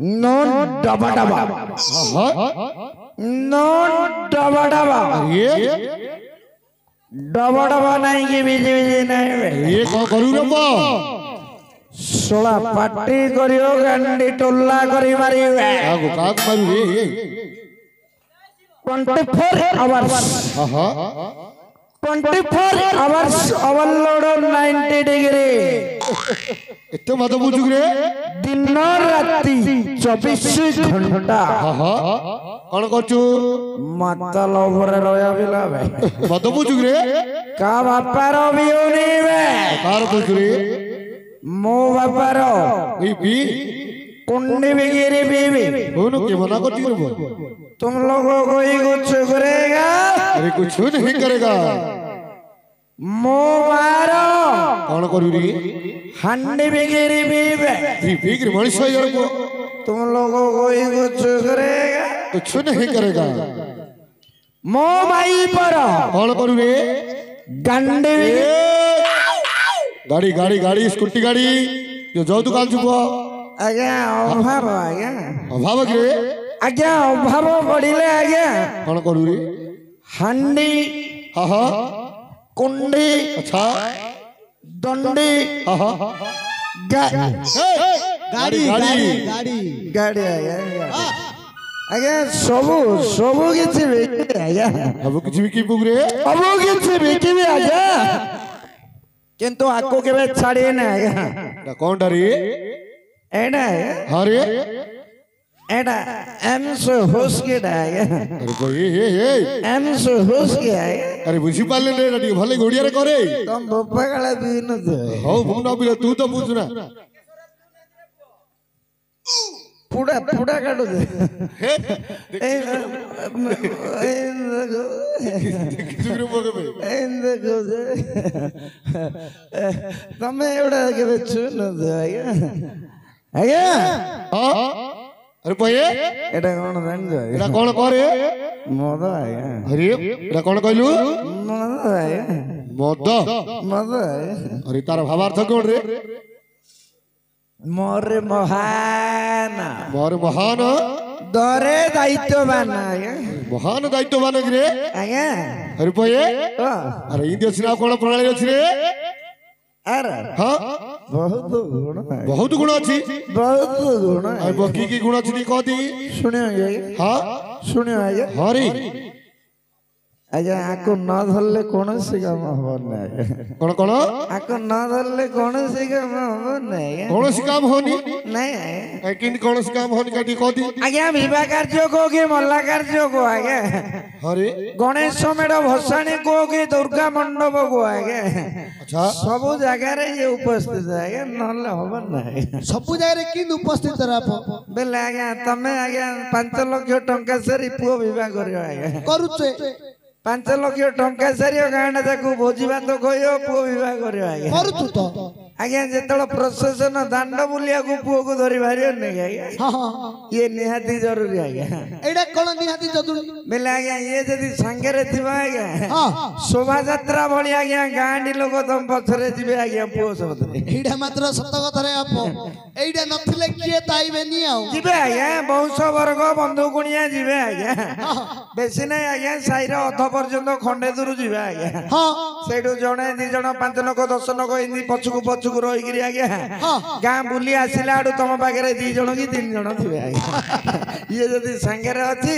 No daba daba. No daba daba. डबा डबा नहीं की बीजी बीजी नहीं ये कौन करूँ रे बा सोला पट्टी करियो गंडी टोला करी मारी वे आगो काग मारू रे 24 hours 24 hours overload 90 degree इतने मत पूछू रे दिन राती 24 घंटा कौन करचू मतलब ऊपर रोया बिला वे मत पूछू रे का बापारो बियोनी वे कार पूछू रे मो बापारो बीबी कुंडी बिगिरी बीबी दोनों के मना करती रे वो तुम लोगों को ही कुछ करेगा अरे कुछ नहीं करेगा मो मारो कौन करू रे हंडी बिगिरी बीबी बीबी की मनुष्य है यार को तुम लोगों को ही कुछ करेगा कुछ नहीं करेगा मो भाई पर कौन करू रे गंडी गाड़ी गाड़ी गाड़ी स्कूटी गाड़ी जो जाओ दुकान चुपो आज्ञा अभाव आज्ञा अभाव रे आज्ञा अभाव पड़िले आज्ञा कौन करू रे हंडी हाँ कुंडी अच्छा दंडी गाड़ी गाड़ी गाड़ी आज्ञा आज्ञा सबू सबू किसी बिकी आज्ञा अब किसी भी की बुक रे अब किसी बिकी भी आज्ञा किंतु आको के बाद छाड़िए ना आज्ञा कौन डरी एडा हाँ रे एडा एम से होश के डाया अरे भाई ये एम से होश के आया अरे बुझी पाले रे रटी भले घोड़िया रे करे तुम बप्पा काला बीन दे हो मुंडा बिला तू तो पूछ ना पूरा पूरा काटो दे किसी मौके पे तमें एवढा के बेचून दे आया आया हाँ अरे भाई एटा कौन जान जाए एटा कौन करे मद आया अरे एटा कौन कहलु मद आया मद आया अरे तार भावार्थ कौन रे मोरे महान दरे दायित्ववान आया महान दायित्ववान रे आया अरे भाई अरे इंडिया सिना कौन प्रणाली अछि रे अरे हाँ बहुत बहुत गुण गुण अच्छी बहुत गुण अरे बकी की गुण अच्छी कह दी सुनियो आगे हाँ सुनियो आगे हाँ रे आगे आको न धरले कौन सी काम हो नहीं कौन कौन आको न धरले कौन सी काम हो नहीं कौन सी काम होनी नहीं किन कौन सी काम होनी काटी कह दी आगे विवाह कार्य को कि मल्ला कार्य को आगे अरे गणेश मेढ़ भसाणी को कि दुर्गा मंडप को आगे अच्छा सब जगह रे ये उपस्थित है नहले होबन नहीं सब जगह रे किन उपस्थित रह बेले आगे तमे आगे 5 लाख टंका से पुओ विवाह करियो आगे करूचे 5 लाख टंका सारियो गाँडा ताकू भोजी भात कहियो पुओ विवाह करियो आगे करूचु तो आज्ञा जेतल प्रोसेसन दांड बुलिया को पुओ को धरि भारियो नै आज्ञा ये निहाती जरूरी आज्ञा एडा कोन निहाती जरूरी बेले आज्ञा ये जदी संगे रे थिबा आज्ञा शोभा यात्रा भली आज्ञा गांडी लोक तम पछरे जिबे आज्ञा पुओ सब एडा मात्र सत कथा रे आप एडा नथिले किए ताइबे नि आ जिबे आज्ञा बहुश वर्ग बंधु गुणिया जिबे आज्ञा बेसी नै आज्ञा साइर अध पर्यंत खंडे दूर जिबे आज्ञा हां सेडू जणे 2 जण 5 लोक 10 लोक इनी पछकु पछु ପଛକୁ ରହିକିରି ଆଜ୍ଞା ଗାଁ ବୁଲି ଆସିଲା ଆଡୁ ତମ ପାଖରେ 2 ଜଣ କି 3 ଜଣ ଥିବେ ଆଜ୍ଞା ଇଏ ଯଦି ସାଙ୍ଗରେ ଅଛି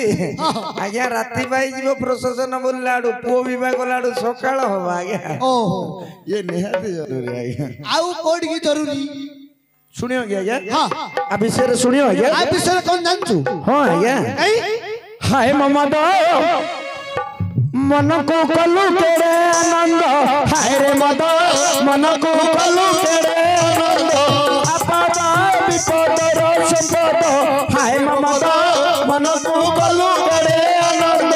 ଆଜ୍ଞା ରାତି ପାଇଯିବ ପ୍ରଶାସନ ବୁଲିଲା ଆଡୁ ପୁଅ ବିବାହ କଲା ଆଡୁ ସକାଳ ହବ ଆଜ୍ଞା ଓହୋ ଇଏ ନିହାତି ଜରୁରୀ ଆଜ୍ଞା ଆଉ କୋଉଠି ଜରୁରୀ ଶୁଣିବ କି ଆଜ୍ଞା ଆ ବିଷୟରେ ଶୁଣିବ ଆଜ୍ଞା ଆ ବିଷୟରେ କଣ ଜାଣିଛୁ ହଁ ଆଜ୍ଞା ହାय ମମଦ ମନକୁ କଲୁ କେଡ଼େ ଆନନ୍ଦ ହାୟ ରେ ମଦ ମନକୁ କଲୁ କେଡ଼େ ଆନନ୍ଦ ଆପଦ ବିପଦର ସମ୍ପଦ ହାୟ ମମଦ ମନକୁ କଲୁ କେଡ଼େ ଆନନ୍ଦ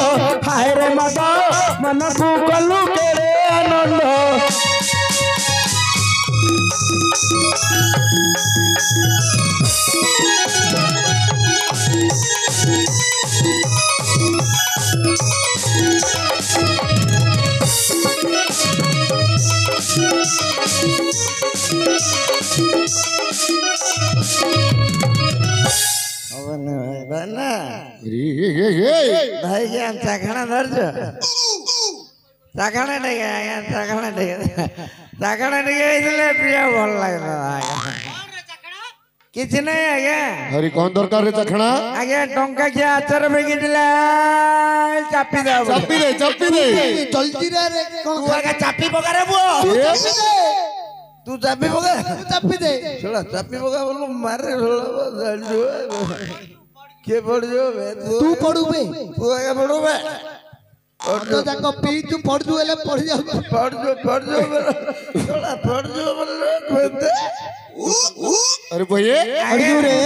ହାୟ ରେ ମଦ ମନକୁ କଲୁ କେଡ଼େ ଆନନ୍ଦ भाई क्या चाखना धरज चाखना नहीं आया चाखना नहीं प्रिय भल लगला किसी नहीं आज्ञा हरी कौन दरकार रे चखना आज्ञा टंका क्या आचार फेंकी दिला चापी दे जल्दी रे तू आगे चापी पका रे बुआ तू चापी पका चापी दे छोड़ा चापी पका बोल मारे के पड़ जो तू पड़ू बे तू आगे पड़ू बे तो जाको पी तू पड़ जो एले पड़ जा पड़ जो छोड़ा पड़ जो बोल अरे भैया अड़ू रे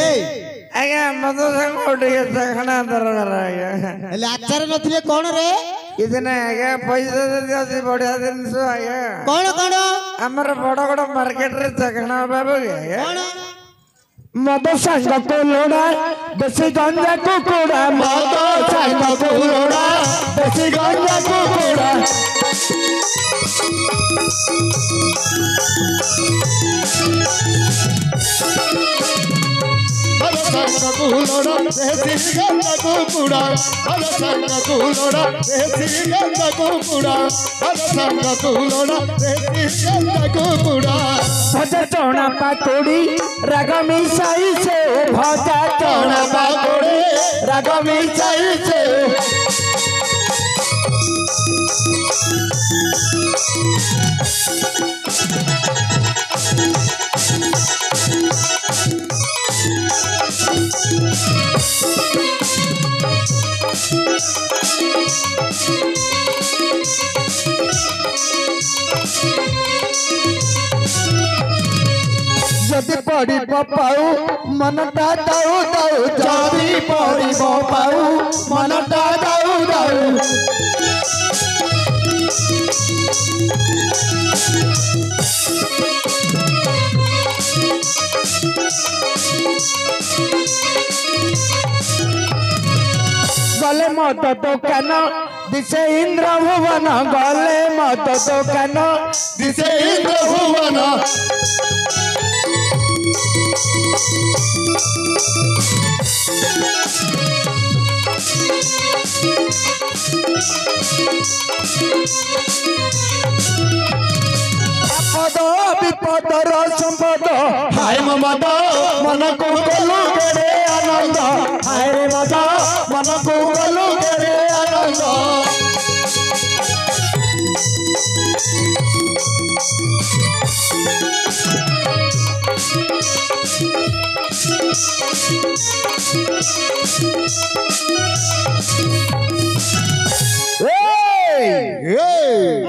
आज्ञा मत संग उठे चखना दरकार आज्ञा एले आचार नथिले कोन रे किसी नहीं आज्ञा पैसा दे दियो बढ़िया जिनिस आज्ञा कोन हमर बड़ मार्केट रे चखना बाबू आज्ञा मद संग को लोड़ा देसी गंजा कुकुड़ा मद संग को लोड़ा देसी गंजा कुकुड़ा कुलोड़ा देसी गंगा कुकुड़ा संग कुलोड़ा देसी गंगा कुकुड़ा संग कुलोड़ा देसी गंगा कुकुड़ा भजा चौना पाकोड़ी राग मिसाई से भजा चौना पाकोड़ी राग मिसाई से जदि पड़ी पाऊ मनटा दाऊ दाऊ जदि पड़ी पाऊ मनटा दाऊ दाऊ गले मत दुकान दिसे इंद्र भुवन गले मत दुकान दिसे इंद्र भुवन आपद विपदर संपद हाय मद मनकु कलु केड़े आनंद हाय रे मद मनकु कलु केड़े आनंद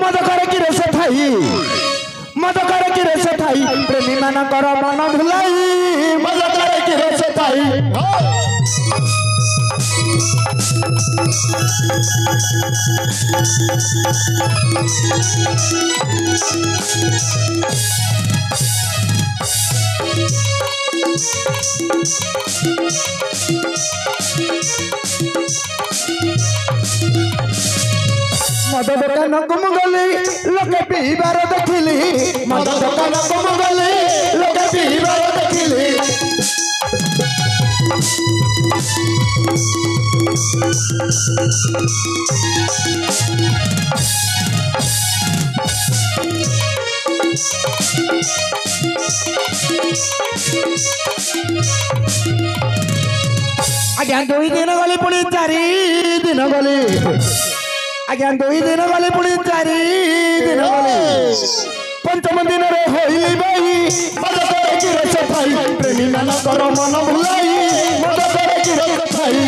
मद करे कि रे ठाई मद करे कि रे ठाई प्रेमी मानकर मन भुलाई मद करे कि रे ठाई मद दुकान को गली लोके पीबार देखिली मद दुकान को गली लोके पीबार देखिली आज्ञा 2 दिन गले पुणी 4 दिन गले आज्ञा 2 दिन गले पुणी 4 दिन गले पंचम दिन रे होइली बाई मद करे की सफाई प्रेमी मन कर मन भुलाई मद करे की सफाई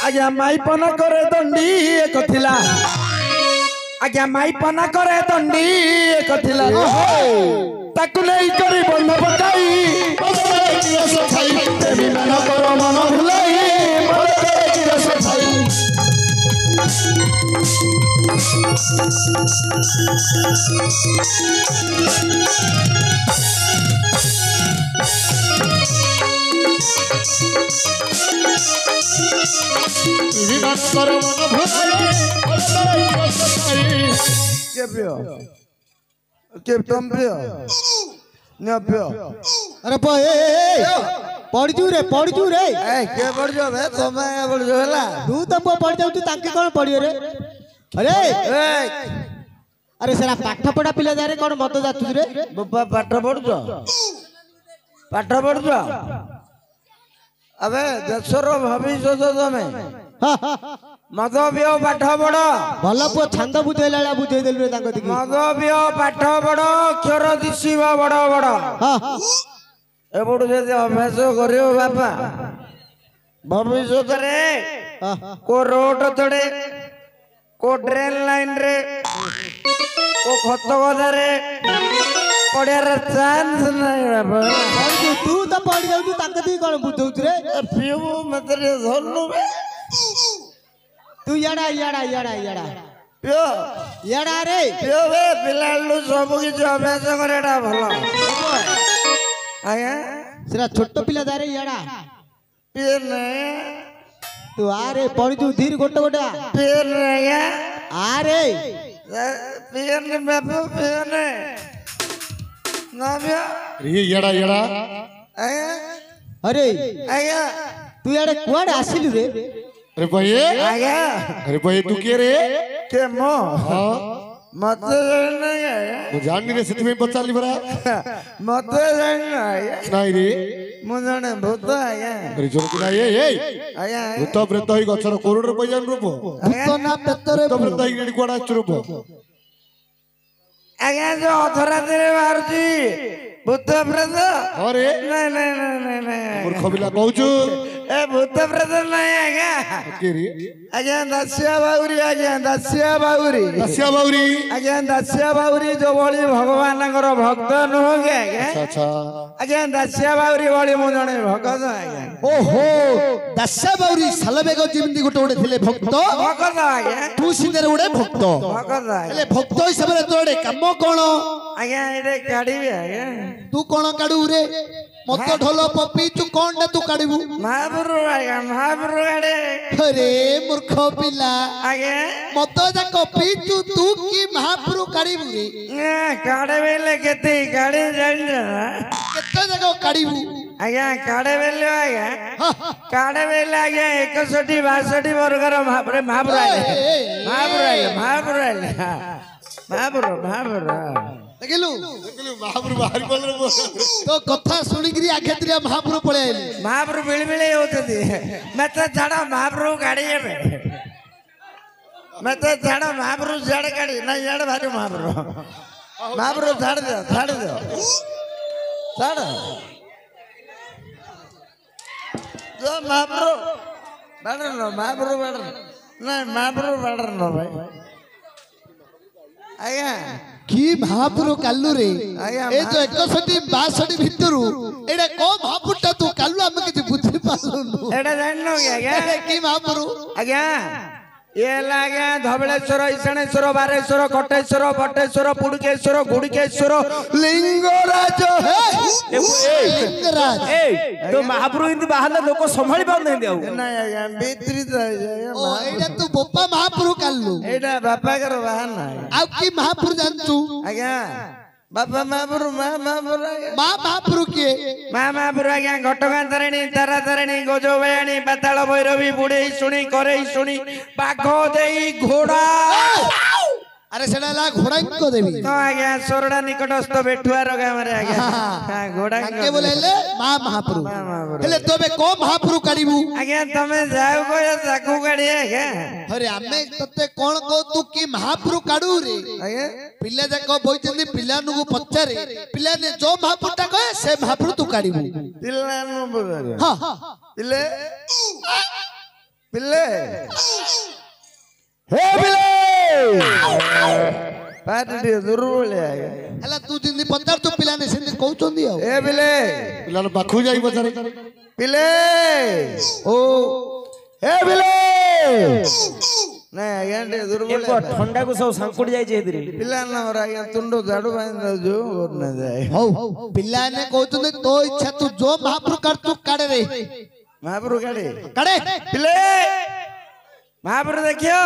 आज्ञा माई पना करे दंडी एक थिला आज्ञा माई पना करे दंडी एक थिला ताकु नहीं करी बंध पकाई प्रेमी मन कर मन भुलाई मद करे की सफाई अरे पढ़जू रे के पड़ जो बे तमे पड़ जो हला तू तो पढ़ जाऊ तू तांके कोन पढ़ियो रे अरे अरे सेरा पाठ पढ़ा पिला जारे कोन मत जातु रे बाबा पाठ पढ़ अबे देशर भविष्य तमे मद पियो पाठ पढ़ भल पो छंद बुझेला बुझे देलु रे तांको दिकी मद पियो पाठ पढ़ अक्षर दिशिबा बड़ बड़ एबडू जे अभ्यास करियो बापा भविष्य रे को रोड तड़े को ड्रेन लाइन रे को खत गदा रे पड़ियार चांस नहीं बाबा तू तो पढ़ जाऊ तू तांको दिकी कोन बुझौ रे पियो मत रे धरनु बे तू याडा पियो रे पियो बे पिलालु सब किछ अभ्यास करेडा भलो आया सेरा छोट पिला जारे याडा पियो ने तू आरे पढ़ तू धीर गोटे गोटा पियो ने आया आरे पियो ने बाबू पियो ने ना पियो ये येड़ा आया अरे आया तू याडे कुआडे आसिलु रे अरे भाई आया अरे भाई तू के रे के मो हाँ मत नहीं आया वो जान नहीं रहे सिद्धि में बच्चा ली बरा मत नहीं आया नहीं रे मुझे भूत आया अरे जोर की नहीं ये आया भूत प्रेत ही गच्छर कोरोड़ रे पैजान रूप भूत ना पेतरे भूत प्रेत ही नेडी कोड़ा चुरूप आया जो अधरा तेरे मारुची भूत प्रेत अरे नहीं मूर्ख बिला कहूचु ए भूत प्रेत नहीं आया के रे आया दस्या बाउरी रसिया बाउरी आया दस्या बाउरी जो बड़ी भगवान भक्त नुह के आया अच्छा आया दस्या बाउरी बड़ी मु जने भक्त आया ओहो दस्या बाउरी सालबेग जिमिति गोटे गोटे थिले भक्त भक्त आया तू सिंदर गोटे भक्त भक्त आया हेले भक्त हिसाब रे तोडे काम कोन आया एरे काढीबे आया तू कोन काडू रे मत ढोल पपी तू कोन दे तू काडीबू महापुरु गाड़े अरे मूर्ख पिला आगे मत जा कपी तू की महापुरु काडीबू रे काड़े बेले केते गाड़ी जाइन केते जगह काडीबू आज्ञा काड़े बेले आज्ञा काड़े बेले आज्ञा 61 वर्गर महापुरु देखलु महापुरु बाहर बोल रे तो कथा सुनी गिरी आखे त्रिया महापुरु पळे आइली महापुरु बिलबिले होतती मैं तो झाड़ा महापुरु गाड़ी है मैं तो झाड़ा महापुरु झाड़ गाड़ी ना याड भारी महापुरु झाड़ दे जो महापुरु बैठर नहीं महापुरु भाई आज्ञा की महापुरु काल्लू रे ए जो 162 भितरु एडे को महापुटा तू काल्लू हम के बुद्धि पालनु एडा जाननो आज्ञा की महापुरु आज्ञा ये लागे धवलेश्वर ईशानेश्वर बारेश्वर कटेश्वर पटेश्वर पुड़केश्वर गुड़केश्वर लिंगराज लिंगराज तो महाप्रभु इंदी बाहर लोक संभाली पाउ नहीं देउ नहीं आज्ञा वितरित ओ एडा तू बोपा महापुरु काल्लू एडा बापा कर बाहर ना आ की महापुरु जानतु आज्ञा ବାପା ମହାପୁରୁ ମା ମହାପୁରୁ ମା ମହାପୁରୁ କିଏ? ମା ମହାପୁରୁ ଆଜ୍ଞା ଘଟଗାଁ ତାରିଣୀ ତାରା ତାରିଣୀ ଗଜବାୟାଣୀ ପାତାଳ ଭୈରବୀ ବୁଢେଇ ଶୁଣି କରେଇ ଶୁଣି ବାଘ ଦେଇ ଘୋଡା ଆରେ ସେଟା ହେଲା ଘୋଡାଙ୍କ ଦେବୀ। ତ ଆଜ୍ଞା ସୋରଡା ନିକଟସ୍ଥ ବେଠୁଆର ଗ୍ରାମରେ ଆଜ୍ଞା ଘୋଡା ତାଙ୍କେ ବୋଲେ ହେଲେ ମା ମହାପୁରୁ। ହେଲେ ତବେ କୋ ମହାପୁରୁ କାଢିବୁ? ଆଜ୍ଞା ତମେ ଯାଉ କହ ତାକୁ କାଢି ଆଜ୍ଞା। ଆରେ ଆମେ ତତେ କଣ କହୁ ତୁ କି ମହାପୁରୁ କାଢୁ ରେ? ଆଜ୍ଞା ପିଲା ଯାକ ବଇଛନ୍ତି ପିଲାମାନଙ୍କୁ ପଚାରେ ପିଲାନେ ଯୋ ମହାପୁରୁଟା କହେ ସେ ମହାପୁରୁ ତୁ କାଢିବୁ। ପିଲା ହଁ ପିଲେ ପିଲେ ହେ ବିଲେ ପାଟି ଟିକେ ଦୁର୍ବଳ ଆଜ୍ଞା। ହେଲା ତୁ ଯେମିତି ପଚାର ତୁ ପିଲାନେ ସେମିତି କହୁଛନ୍ତି ଆଉ। ଏ ପିଲେ ପିଲାର ପାଖକୁ ଯାଇ ପଚାରେ ପିଲେ ଓ ହେ ବିଲେ ନାଇଁ ଆଜ୍ଞା ଟିକେ ଦୁର୍ବଳ ଥଣ୍ଡା କୁ ସବୁ ସାଙ୍କୁଡି ଯାଇଛି ଏଥିରେ। ପିଲା ନମ୍ବର ଆଜ୍ଞା ତୁଣ୍ଡ ଝାଡୁ ବାନ୍ଧି ଯୋଉ ନା ଯାଏ ହଉ ପିଲାନେ କହୁଛନ୍ତି ତୋ ଇଚ୍ଛା ତୁ ଯୋ ମହାପୁରୁ କାଢ ତୁ କାଢେ ରେ ମହାପୁରୁ କାଢେ କାଢେ। ପିଲେ ମହାପୁରୁ ଦେଖିବ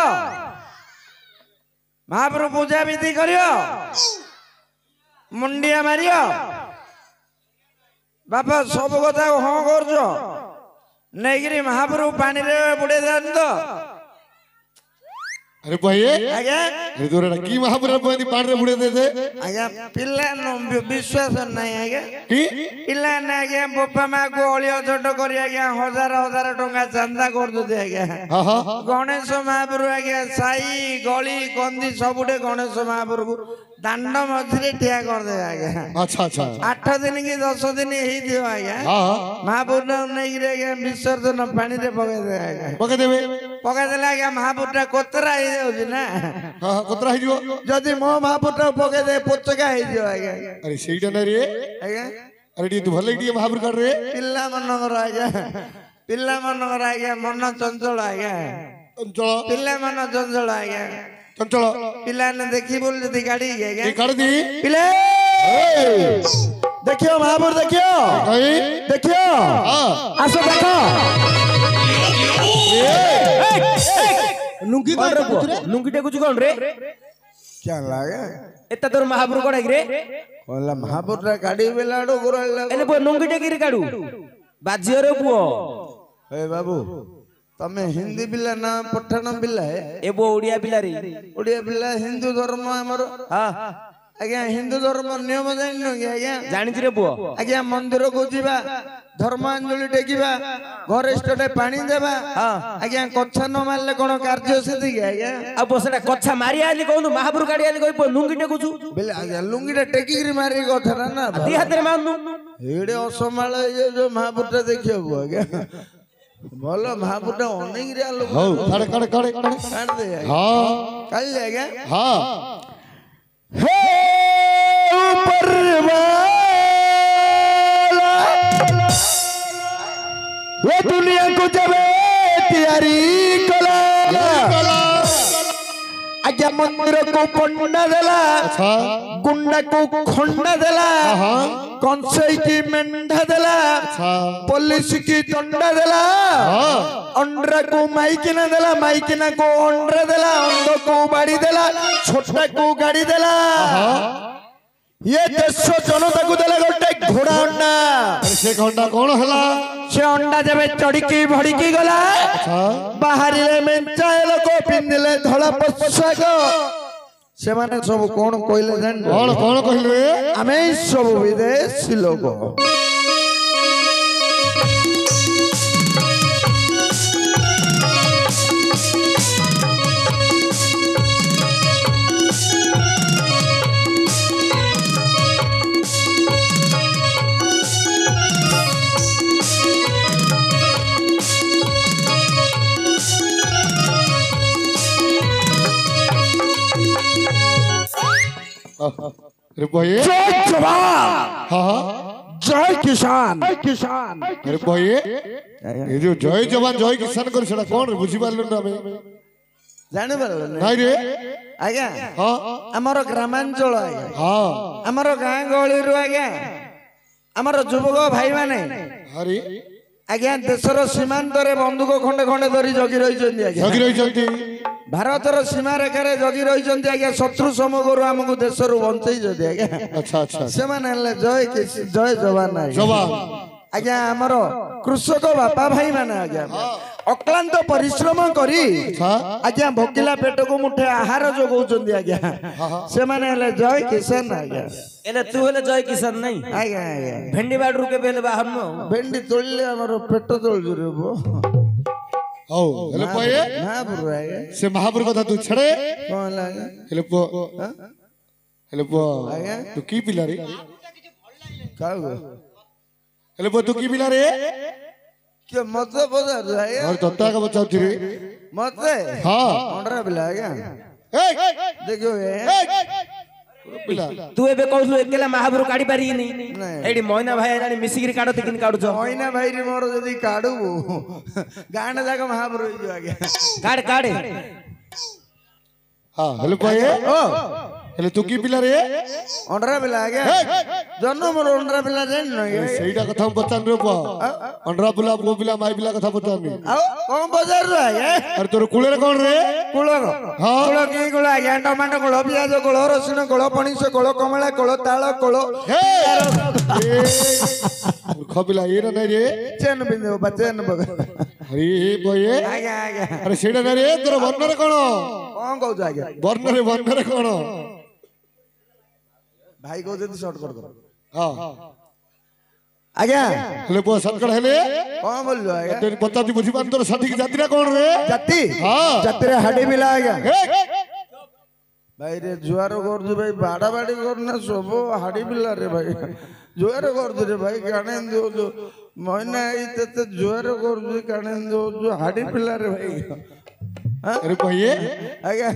ମହାପୁରୁ ପୂଜା ବିଧି କରିବ ମୁଣ୍ଡିଆ ମାରିବ ବାପା ସବୁ କଥା ହଁ କରୁଛ ନେଇକିରି ମହାପୁରୁ ପାଣିରେ ବୁଡେଇ ଦିଅନ୍ତି ତ ଆରେ ପହିଏ ଆଜ୍ଞା ଆରେ ତୋର ଏଟା କି ମହାପୁର ପହିନି ପାଣିରେ ବୁଡେଇ ଦେତେ ଆଜ୍ଞା ପିଲା ବିଶ୍ୱାସ ନାହିଁ ଆଜ୍ଞା କି ପିଲା ନା ଆଜ୍ଞା ବାପା ମା କୁ ଅଳିଅ ଛୋଟ କରି ଆଜ୍ଞା ହଜାର ହଜାର ଟଙ୍କା ଚାନ୍ଦା କରୁଛନ୍ତି ଆଜ୍ଞା ହଁ ହଁ ଗଣେଶ ମହାପୁରୁ ଆଜ୍ଞା ସାଇ ଗଳି କନ୍ଦି ସବୁଠେ ଗଣେଶ ମହାପୁରୁକୁ ଦାଣ୍ଡ ମଝିରେ ଠିଆ କରିଦେବେ ଆଜ୍ଞା। ଆଚ୍ଛା ଆଚ୍ଛା 8 ଦିନ କି 10 ଦିନ ହେଇଥିବ ଆଜ୍ଞା ହଁ ହଁ ମହାପୁରୁ ନେଇକିରି ଆଜ୍ଞା ବିସର୍ଜନ ପାଣିରେ ପକେଇଦେବେ ଆଜ୍ଞା ପକେଇଦେବେ ପକେଇଦେଲେ ଆଜ୍ଞା ମହାପୁରୁଟା କୋତରା ହେଇଯାଉଛି ନା ହଁ ହଁ କତରା ହେଇଯିବ ଯଦି ମୋ ମହାପୁରୁଟା ପକେଇଦେବେ ପୋଚକା ହେଇଯିବ ଆଜ୍ଞା ଆରେ ସେଇଟା ନାଇଁ ରେ ଆଜ୍ଞା ଆରେ ଟିକେ ତୁ ଭଲ ଟିକେ ମହାପୁର କାଢ ରେ ପିଲାମାନଙ୍କର ଆଜ୍ଞା ପିଲାମାନଙ୍କର ଆଜ୍ଞା ମନ ଚଞ୍ଚଳ ଆଜ୍ଞା ଚଞ୍ଚଳ ପିଲାମାନ ଚଞ୍ଚଳ ଆଜ୍ଞା ଚଞ୍ଚଳ ପିଲାମାନେ ଦେଖି ବୋଲି ଯଦି ଗାଡି ଆଜ୍ଞା ଏ କାଢି ପିଲେ ଦେଖିବ ମହାପୁରୁ ଦେଖିବ କାଇଁ ଦେଖିବ ହଁ ଆସ ଦେଖ ଲୁଙ୍ଗି କଣ ରେ ପୁଅ? ଲୁଙ୍ଗି ଟେକୁଛୁ କଣ ରେ? क्या लागे ଏତେ ତୋର ମହାପୁରୁ କଣ ରେ? କହିଲା ମହାପୁରୁଟା ଗାଡି ବେଲାଡୁ ଏନେ ପୁଅ ଲୁଙ୍ଗି ଟେକିରି କାଢୁ ବାଜିଅରେ ପୁଅ। ଏ ବାବୁ ତମେ ହିନ୍ଦୀ ପିଲା ନା ପଠାଣ ପିଲା ଏ ପୁଅ ଓଡିଆ ପିଲାରେ। ଓଡିଆ ପିଲା ହିନ୍ଦୁ ଧର୍ମ ଆମର ହଁ ଆଜ୍ଞା ହିନ୍ଦୁ ଧର୍ମ ନିୟମ ଜାଣିନ କି ଆଜ୍ଞା ଜାଣିଛି ରେ ପୁଅ। ଆଜ୍ଞା ମନ୍ଦିରକୁ ଯିବା ଧର୍ମାଞ୍ଜଳି ଟେକିବା ଘରିଷ୍ଠଟେ ପାଣି ଦେବା ଆଜ୍ଞା କଛା ନ ମାରିଲେ କଣ କାର୍ଯ୍ୟ ସେତିକି ଆଜ୍ଞା ଆଉ ପୁଅ ସେଟା କଛା ମାରି ଆଇଲି କହୁନୁ ମହାପୁରୁ କାଢି ଆଇଲି କହି ପୁଅ ଲୁଙ୍ଗି ଟେକୁଛୁ ବେଲେ ଆଜ୍ଞା ଲୁଙ୍ଗିଟା ଟେକିକିରି ମାରି କଥାଟା ନା ଦି ହାତରେ ମାରୁନୁ। ଏଇଡେ ଅସମ୍ଭାଳ ହେଇଯାଉ ଯୋଉ ମହାପୁରୁଟା ଦେଖିବାକୁ ଆଜ୍ଞା ଭଲ ମହାପୁରୁଟା ଅନେଇକିରି ଲୋକ ହଉ କାଢେ କାଢେ କାଢେ କାଢେ କାଢିଦେ ଆଜ୍ଞା ହଁ କାଢି ଆଜ୍ଞା ହଁ हे ऊपर वाला ये दुनिया को जब तैयारी कला आज्ञा मंदिर को पंडा देला अच्छा गुंडा को खंडा देला हाँ कंसई की मेंढा देला अच्छा पुलिस की दंडा देला हाँ अंडरा को माइकिना देला माइकिना को अंडरा देला अंध को बाड़ी देला छोटा को गाड़ी देला ये देश जनता को देला गोटे घोड़ा अंडा अरे से घंटा कौन हला से अंडा जब चढ़ी भड़की गला अच्छा बाहरिले मेंचाए लोक पिंदिले धला पोशाक से माने सब कोन कहले जान कौन कौन कहले रे आमे सब विदेशी लोक अरे भैया जय जवान हाँ हाँ जय किसान किसान अरे भैया ये जो जय जवान जय किसान कर सेटा कौन रे बुझी पारलु ना बे जाने पारल नाही रे आज्ञा हाँ हमर ग्रामांचल आज्ञा हाँ हमर गाँ गहली रु आज्ञा हमर युवक भाई माने अरे आज्ञा देशर सीमांत रे बंदूक खंडे खंडे धरी जगी रही जगी रही ଭାରତର ସୀମା ରେଖାରେ ଜଗି ରହିଛନ୍ତି ଆଜ୍ଞା ଶତ୍ରୁ ସମଗରୁ ଆମକୁ ଦେଶରୁ ବଞ୍ଚେଇଛନ୍ତି ଆଜ୍ଞା ଆଚ୍ଛା ଆଚ୍ଛା ସେମାନେ ହେଲେ ଜୟ ଯବାନ ଜବାନ ଆଜ୍ଞା ଆମର କୃଷକ ବାପା ଭାଇ ମାନେ ଆଜ୍ଞା ଅକ୍ଲାନ୍ତ ପରିଶ୍ରମ କରି ଆଜ୍ଞା ଭୋକିଲା ପେଟକୁ ମୁଠେ ଆହାର ଯୋଗାଉଛନ୍ତି ଆଜ୍ଞା ସେମାନେ ହେଲେ ଜୟ କିଷାନ ଆଜ୍ଞା ଏଲେ ତୁ ହେଲେ ଜୟ କିଷାନ ନାହିଁ ଆଜ୍ଞା ଆଜ୍ଞା ଭେଣ୍ଡି ବାଡରୁ କେବେ ହେଲେ ବାହାରନୁ ଭେଣ୍ଡି ତୋଳିଲେ ଆମର ପେଟ ତୋଳୁଛୁ ରେ ପୁଅ ହଉ ହେଲେ ପଏ ମହାପୁରୁ ଆଜ୍ଞା ସେ ମହାପୁର କଥା ତୁ ଛାଡେ କଣ ହେଲା ଆଜ୍ଞା ହେଲେ ପୁଅ ଆଜ୍ଞା ତୁ କି ପିଲା ରେ କାହାକୁ ହେଲେ ପୁଅ ତୁ କି ପିଲା ରେ କିଏ ମତେ ପଚାରୁଛୁ ଆଜ୍ଞା ମୋର ତତେ ଆଗ ପଚାରୁଛି ରେ ମତେ ହଁ ଅଣ୍ଡରା ପିଲା ଆଜ୍ଞା ଏଇ ଦେଖିବ ପିଲା ତୁ ଏବେ କହୁଥିଲୁ ଏକେଲା ମହାପୁରୁ କାଢି ପାରିବିନି ଏଇଠି ମଇନା ଭାଇ ଆଇଲାଣି ମିଶିକିରି କାଢନ୍ତି କିନି କାଢୁଛ ମଇନା ଭାଇରେ ମୋର ଯଦି କାଢୁବୁ ଗାଁଟା ଯାକ ମହାପୁରୁ ହେଇଯିବ ଆଜ୍ଞା କାଢେ କାଢେ ହଁ ହେଲେ ପଏ ହେଲେ ତୁ କି ପିଲା ରେ ଅଣ୍ଡରା ପିଲା ଆଜ୍ଞା ଜନ୍ମ ମୋର ଅଣ୍ଡରା ପିଲା ଜାଣିନ ସେଇଟା କଥା ମୁଁ ପଚାରୁନି ରେ ପୁଅ ଅଣ୍ଡରା ପିଲା ପୁଅ ପିଲା ମାଇ ପିଲା କଥା ପଚାରୁନି ଆଉ କଣ ପଚାରୁଛୁ ଆଜ୍ଞା ଆରେ ତୋର କୂଳରେ କଣ ରେ କୁଳ କୁଳ କି କୁଳ ଆଜ୍ଞା ଟମାଟୋ କୁଳ ପିଆଜ କୁଳ ରସୁଣ କୁଳ ପଣିସ କୁଳ କମଳା କୁଳ ତାଳ କୁଳ ମୂର୍ଖ ପିଲା ଏଇଟା ନାଇଁ ରେ ଚେନ ପିନ୍ଧିବ ବା ଚେନ ପକା ଆରେ ବଏ ଆଜ୍ଞା ଆଜ୍ଞା ଆରେ ସେଇଟା ନାଇଁ ରେ ତୋର ବର୍ଣ୍ଣରେ କଣ କଣ କହୁଛୁ ଆଜ୍ଞା ବର୍ଣ୍ଣରେ କଣ ଭାଇ କହୁଛନ୍ତି ସର୍ଟ କର ହଁ ଆଜ୍ଞା ହେଲେ ପୁଅ ସର୍କଟ ହେଲେ କଣ ବୋଲୁ ଆଜ୍ଞା ତେରି ପଚାରୁଛି ବୁଝିପାରୁନି ତୋର ସଠିକ ଜାତିଟା କଣ ରେ ଜାତି ହଁ ଜାତିରେ ହାଡି ପିଲା ଆଜ୍ଞା ହେ ଭାଇ ରେ ଜୁଆର କରୁଛୁ ଭାଇ ବାଡା ବାଡି କରୁନା ସବୁ ହାଡି ପିଲା ରେ ଭାଇ ଜୁଆର କରୁଛୁ ରେ ଭାଇ କାଣେ ଦଉଛୁ ମଇନା ଏଇ ତେତେ ଜୁଆର କରୁଛୁ କାଣେ ଦଉଛୁ ହାଡି ପିଲା ରେ ଭାଇ ଆରେ କହିଏ ଆଜ୍ଞା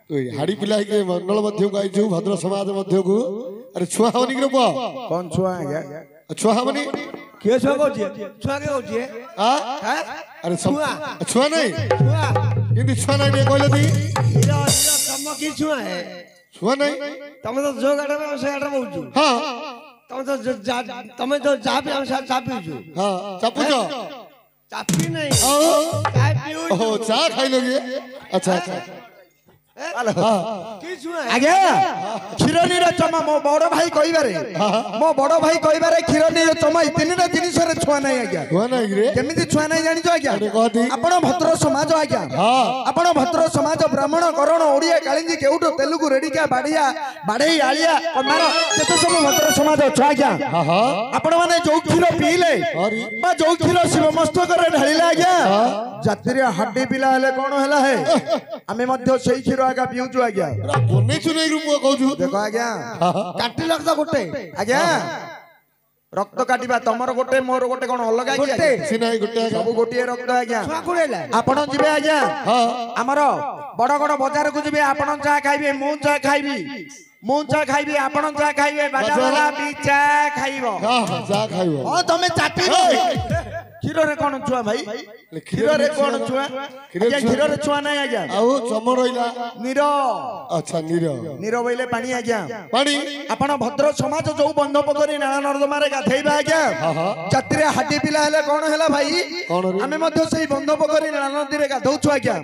ହାଡି ପିଲା ହେଇକି ମଣ୍ଡଳ ମଧ୍ୟକୁ ଆଇଛୁ ଭଦ୍ର ସମାଜ ମଧ୍ୟକୁ ଆରେ ଛୁଆ ହବନି କି ରେ ପୁଅ କଣ ଛୁଆ ଆଜ୍ଞା ଛୁଆ ହବନି କିଏ ଛୁଆ କହୁଛି ଛୁଆ କିଏ କହୁଛି ଆରେ ଛୁଆ ନାଇଁ କିନ୍ତୁ ଛୁଆ ନାଇଁ ଟିକେ କହିଲେ ଦି ତମ କି ଛୁଆ ଛୁଆ ନାଇଁ ତମେ ତ ଯୋଉ ଗାଡା ସେ ଗାଡା କହୁଛୁ ହଁ ତମେ ତ ଚାପି ଚାପିଛୁ ହଁ ଚାପୁଛ ଚାପି ନାହିଁ ଓହୋ ଚା ଖାଇଲ କି ଆଚ୍ଛା ଆଚ୍ଛା ଆଜ୍ଞା କ୍ଷୀରନୀର ଚମା ମୋ ବଡ ଭାଇ କହିବାରେ କ୍ଷୀରନୀର ଚମା ଏଇ ତିନିଟା ଜିନିଷରେ ଛୁଆ ନାହିଁ ଆଜ୍ଞା ଛୁଆ ନାଇଁ ରେ କେମିତି ଛୁଆ ନାହିଁ ଜାଣିଛ ଆଜ୍ଞା କହନ୍ତି ଆପଣ ଭଦ୍ର ସମାଜ ଆଜ୍ଞା ଆପଣ ଭଦ୍ର ସମାଜ ବ୍ରାହ୍ମଣ କରଣ ଓଡିଆ କାଳିନ୍ଦୀ କେଉଟ ତେଲୁଗୁ ରେଡିକା ବାଡିଆ ବାଡେଇ ଆଳିଆ କମାର ଯେତେ ସବୁ ଭଦ୍ର ସମାଜ ଅଛ ଆଜ୍ଞା ଆପଣ ମାନେ ଯୋଉ କ୍ଷୀର ପିଇଲେ ବା ଯୋଉ କ୍ଷୀର ଶିବ ମସ୍ତକରେ ଢାଳିଲେ ଆଜ୍ଞା ଜାତିରେ ହାଡି ପିଲା ହେଲେ କଣ ହେଲା ହେ ଆମେ ମଧ୍ୟ ସେଇ କ୍ଷୀର ଆଜ୍ଞା ପିଉଛୁ ଆଜ୍ଞା ବନେଇଛୁ ନାଇଁ ରୁ ପୁଅ କହୁଛୁ ଦେଖ ଆଜ୍ଞା କାଟିଲ ତ ଗୋଟେ ଆଜ୍ଞା ରକ୍ତ କାଟିବା ତମର ଗୋଟେ ମୋର ଗୋଟେ କଣ ଅଲଗା କି ସବୁ ଗୋଟିଏ ରକ୍ତ ଆଜ୍ଞା ଆପଣ ଯିବେ ଆଜ୍ଞା ଆମର ବଡଗଡ ବଜାରକୁ ଯିବେ ଆପଣ ଯାହା ଖାଇବେ ମୁଁ ଯାହା ଖାଇବି ଆପଣ ଯାହା ଖାଇବେ ବାଜାବାଲା ବି ଚା ଖାଇବ ହଁ ତମେ ଚାଟିବ କ୍ଷୀରରେ କଣ ଛୁଆ ଭାଇ କ୍ଷୀରରେ କଣ ଛୁଆ କ୍ଷୀରରେ ଛୁଆ ନାହିଁ ଆଜ୍ଞା ଆଉ ଚମ ରହିଲା ନୀର ଆଚ୍ଛା ନୀର ବୋଇଲେ ପାଣି ଆଜ୍ଞା ପାଣି ଆପଣ ଭଦ୍ର ସମାଜ ଯୋଉ ବନ୍ଧ ପୋଖରୀ ନାଳ ନର୍ଦ୍ଦମାରେ ଗାଧେଇବା ଆଜ୍ଞା ଜାତିରେ ହାଡି ପିଲା ହେଲେ କଣ ହେଲା ଭାଇ ଆମେ ମଧ୍ୟ ସେଇ ବନ୍ଧ ପୋଖରୀ ନାଳ ନଦୀରେ ଗାଧଉଛୁ ଆଜ୍ଞା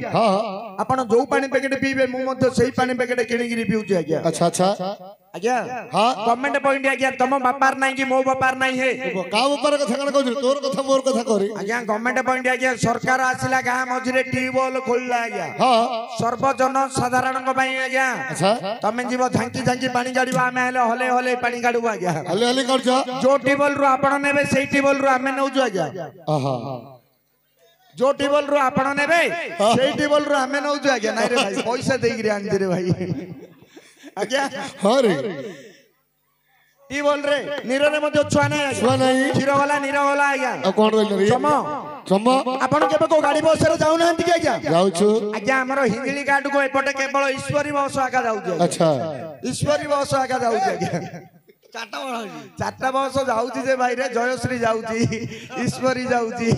ଆପଣ ଯୋଉ ପାଣି ପ୍ୟାକେଟ ପିଇବେ ମୁଁ ମଧ୍ୟ ସେଇ ପାଣି ପ୍ୟାକେଟ କିଣିକିରି ପିଉଛି ଆଜ୍ଞା ଆଚ୍ଛା ଆଚ୍ଛା ଆଜ୍ଞା ଗଭର୍ଣ୍ଣମେଣ୍ଟ ପଏଣ୍ଟ ଆଜ୍ଞା ତମ ବାପାର ନାହିଁ କି ମୋ ବାପାର ନାହିଁ ହେ କା ବାପାର କଥା କଣ କହୁଛୁ ତୋର କଥା ମୋର କଥା କରି ଆଜ୍ଞା ଗଭର୍ଣ୍ଣମେଣ୍ଟ ପଏଣ୍ଟ ଆଜ୍ଞା ସରକାର ଆସିଲା ଗାଁ ମଝିରେ ଟ୍ୟୁବୱେଲ ଖୋଲିଲା ଆଜ୍ଞା ସର୍ବଜନ ସାଧାରଣଙ୍କ ପାଇଁ ଆଜ୍ଞା ତମେ ଯିବ ଝାଙ୍କି ଝାଙ୍କି ପାଣି କାଢିବ ଆମେ ହେଲେ ହଲେ ହଲେ ପାଣି କାଢିବୁ ଆଜ୍ଞା ହଲେ କରୁଛ ଯୋଉ ଟ୍ୟୁବୱେଲ ରୁ ଆପଣ ନେବେ ସେଇ ଟ୍ୟୁବୱେଲ ରୁ ଆମେ ନଉଛୁ ଆଜ୍ଞା जो टेबल रो आपण नेबे सेई टेबल रो हमें नउजु आज्ञा नाही रे भाई पैसा देई गिरे आनी रे भाई आज्ञा हां रे टेबल रे नीरो रे मध्य छुआ नाही क्षीर वाला नीरो वाला आज्ञा आ कोन रहले रे चम आपण केबे को गाड़ी बस रे जाउ नहंती के आज्ञा जाउछु आज्ञा हमरो हिंगली घाट को एपटे केवल ईश्वरी बस आका जाउछु अच्छा ईश्वरी बस आका जाउछु आज्ञा चारटा बस जाऊँगी जे भाई रे जयश्री जाऊँगी ईश्वरी जाऊँगी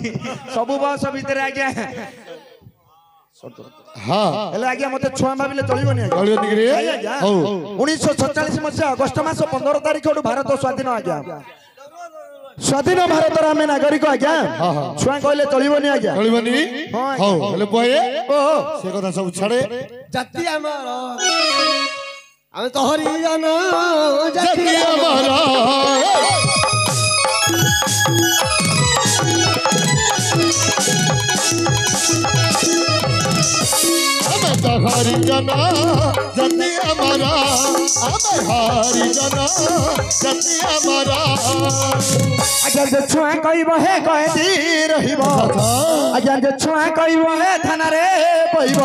सब बस भीतर आज्ञा हाँ हेले आज्ञा मते छुआ भाबिले चलिबोनी आज्ञा 1947 मसिया अगस्त मास 15 तारिख भारत स्वाधीन आज्ञा ସ୍ୱାଧୀନ ଭାରତର ଆମେ ନାଗରିକ ଆଜ୍ଞା ଛୁଆ କହିଲେ ଚଳିବନି ଆଜ୍ଞା ଚଳିବନି ହଉ ହେଲେ ବହେ ଓ ସେ କଥା ସବୁ ଛାଡେ ଜାତି ଆମର ଆମେ ତ ହରିଜନ ଜାତି ଆମର ଆମେ ତ ହରିଜନ ଜାତି ଆମର ଆମେ ହରିଜନ ଜାତି ଆମର ଆଜ୍ଞା ଯେ ଛୁଆ କହିବ ହେ କଏଦି ରହିବ ଆଜ୍ଞା ଯେ ଛୁଆ କହିବ ହେ ଥାନାରେ ବହିବ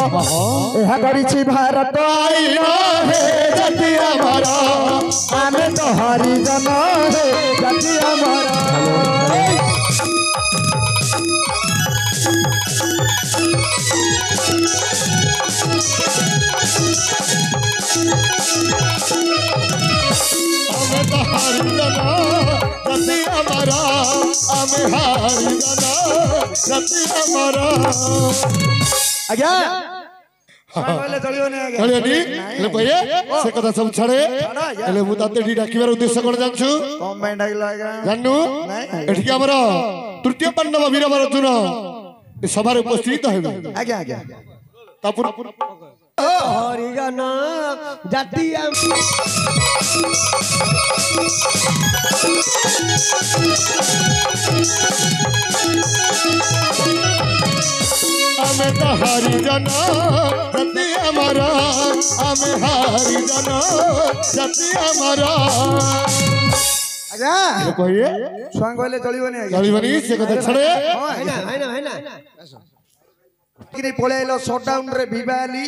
ଏହା କରିଛି ଭାରତ ଆଇନ ହେ ଜାତି ଆମର ଆମେ ତ ହରିଜନ ହେ ଜାତି ଆମର ଆମେ ତ ହରିଜନ ଜାତି ଆମର ଆମେ ହରିଜନ ଜାତି ଆମର ଆଜ୍ଞା କହିଲେ ଚଳିବନି ଆଜ୍ଞା ଚଳିବନି ହେଲେ ବହେ ସେ କଥା ସବୁ ଛାଡେ ହେଲେ ମୁଁ ତତେ ଏଠି ଡାକିବାର ଉଦ୍ଦେଶ୍ୟ କଣ ଜାଣିଛୁ କଣ ପାଇଁ ଡାକିଲ ଆଜ୍ଞା ଜାଣିନୁ ଏଠିକି ଆମର ତୃତୀୟ ପାଣ୍ଡବ ବୀରବର ଅର୍ଜୁନ ଏ ସଭାରେ ଉପସ୍ଥିତ ହେବେ ଆଜ୍ଞା ଆଜ୍ଞା ତାପରେ ହରିଜନ ଜାତି ଆମେ ତ ହରିଜନ ଜାତି ଆମର ଆମେ ହରିଜନ ଜାତି ଆମର ଆଜ୍ଞା କହିଏ ଛୁଆ କହିଲେ ଚଳିବନି ଆଜ୍ଞା ଚଳିବନି ସେ କଥା ଛାଡେ ପଳେଇ ଆଇଲ ସଟଡାଉନ ରେ ଭିବାଲି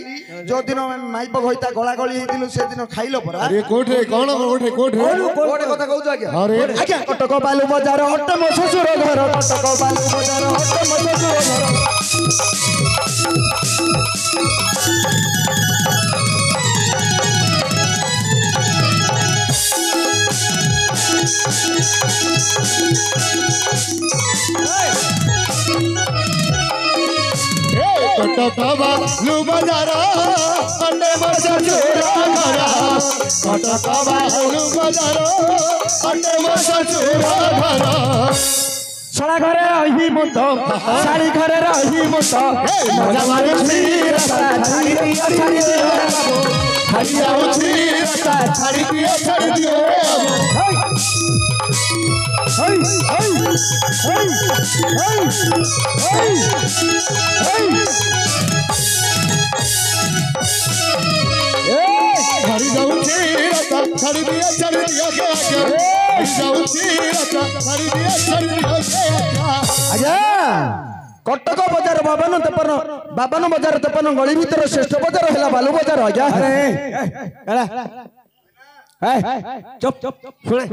ଯୋଉ ଦିନ ମାଇପ ଘଇତା ଗଳା ଗଳି ହେଇଥିଲୁ ସେଦିନ ଖାଇଲ ପରା ଆରେ କୋଠରେ କଣ କୋଠରେ କୋଉଟେ କଥା କହୁଛ ଆଜ୍ଞା ଆରେ ଆଜ୍ଞା କଟକ ବାଲୁ ବଜାର ଅଟ ମୋ ଶ୍ୱଶୁର ଘର କଟକ ବାଲୁ ବଜାର ଅଟ ମୋ ଶ୍ୱଶୁର ଘର कटक बालू बजार अटे मजा चोरा घरा कटक बालू बजार अटे मजा चोरा घरा छड़ा घरे रही मुत साड़ी घरे रही मुत मजा मारुछि रास्ता छाड़ी दियो छाड़ी दियो बाबू हरी जाउछि रास्ता छाड़ी दियो हेई हेई हेई हेई हेई हरी जाउछि रास्ता छाड़ी दियो के आगे हरी जाउछि रास्ता छाड़ी दियो के आगे कटक बजार बाबन बजार तेपन गली भीतर श्रेष्ठ बजार है बालू बजार आज्ञा चुप शुणे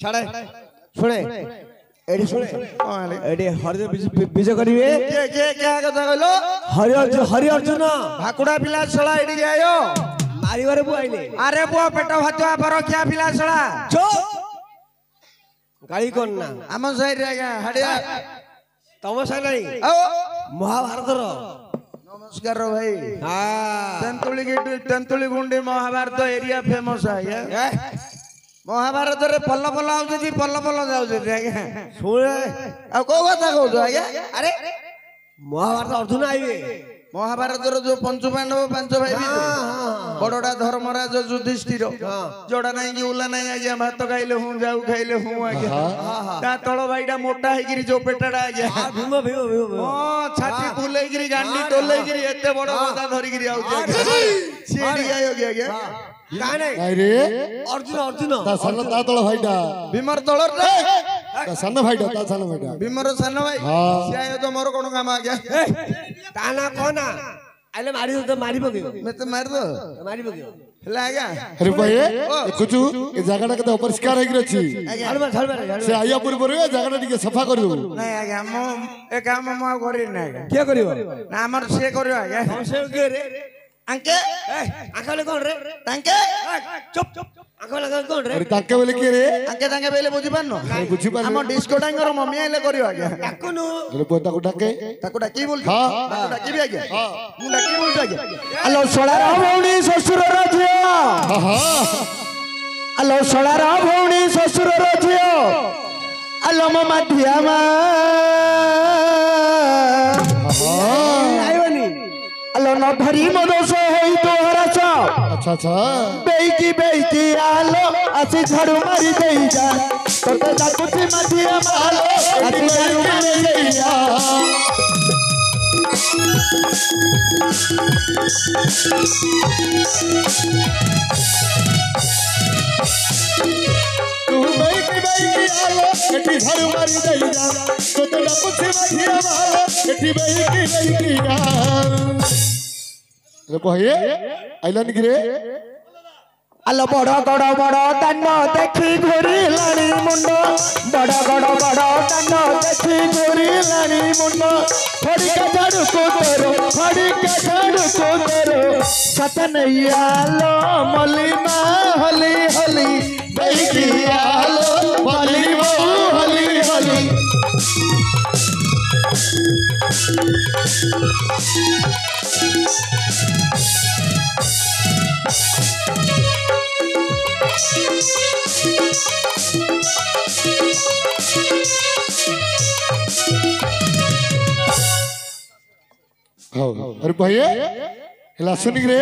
छाड़े शुणे एडी शुणे एडी हरिजन विजय करिवे के क्या कथा कहलो हरि अर्जुन भाकुड़ा पिला छळा एडी आयो मारिवारे बु आइले अरे बु पेट भातुआ पर क्या पिला छळा चुप गाली कोन ना हम साइड रे आज्ञा हडिया तम साइड नहीं महाभारत रो नमस्कार भाई हां तेंतुली गुंडी महाभारत एरिया फेमस है महाभारत रे पल्ल पल्ल आउ जदी पल्ल पल्ल जाउ जदी आज्ञा सुने आ को कथा कहू आज्ञा अरे महाभारत अर्जुन आइबे महाभारत रो जो पंचु पांडव पांच भाई बड़ोडा धर्मराज युधिष्ठिर जोड़ा नहीं कि उला नहीं आज्ञा भात खाइले हूं जाऊ खाइले हूं आज्ञा ता तळ भाईडा मोटा है गिरी जो पेटाडा आज्ञा भीम भीम भीम ओ छाती फुले गिरी गांडी टोले गिरी एते बड़ गदा धरि गिरी आउ सीडी आयो आज्ञा का नहीं अरे अर्जुन ता सन ता तळ भाईडा भीमर तळ रे ता सन भाईडा भीमर सन भाई से आयो तो मोर कोन काम आज्ञा ताना कोना आले मारी तो मारी पकियो मैं तो मार दो मारी पकियो हला आज्ञा अरे भाई कुछु ए जगह के अपरिष्कार है गिरछि से आया पूर्व रे जगह टिके सफा कर दो नहीं आज्ञा मो ए काम मो करि नै के करियो ना हमर से करियो आज्ञा से के रे अंके आखले कोन रे तांके चुप आखले कोन रे अरे ताके बोले के रे तांके बेले बुझी पानो बुझी पानो हम डिस्को टाइगर मम्मी आइले करियो आज्ञा ताकुनु अरे पोता को डाके ताको डाकी बोल हां ताको डाकी भी आज्ञा हां मु डाकी बोल आज्ञा हेलो सोळारा भौणी ससुर रो झियो हां हेलो सोळारा भौणी ससुर रो झियो আলম মাধিয়ামা আইবনি আলো ন ধরি মদস হই তোরা চাও अच्छा अच्छा বেইকি আলো আসি ঝাড়ু মারি দেই যা তোতে ডাকুছি মাধিয়ামা আলো আসি ঝাড়ু মারি দেই যা तू बैठी आलो एठी झाड़ू मारी दई जा तो तेरा कुछ मधिया मालो एठी बैठी आ रे कहिए आइलन गिरे আলো বড় দান দেখি ঘুরিলানি মুন্ড বড় দান দেখি ঘুরিলানি মুন্ড ফড়িকা ঝাড়ু কোতরো সতনইয়ালো মলিমা হলি হলি দেখি আলো মলিমা হলি হলি अरे भैया हिला सुन रे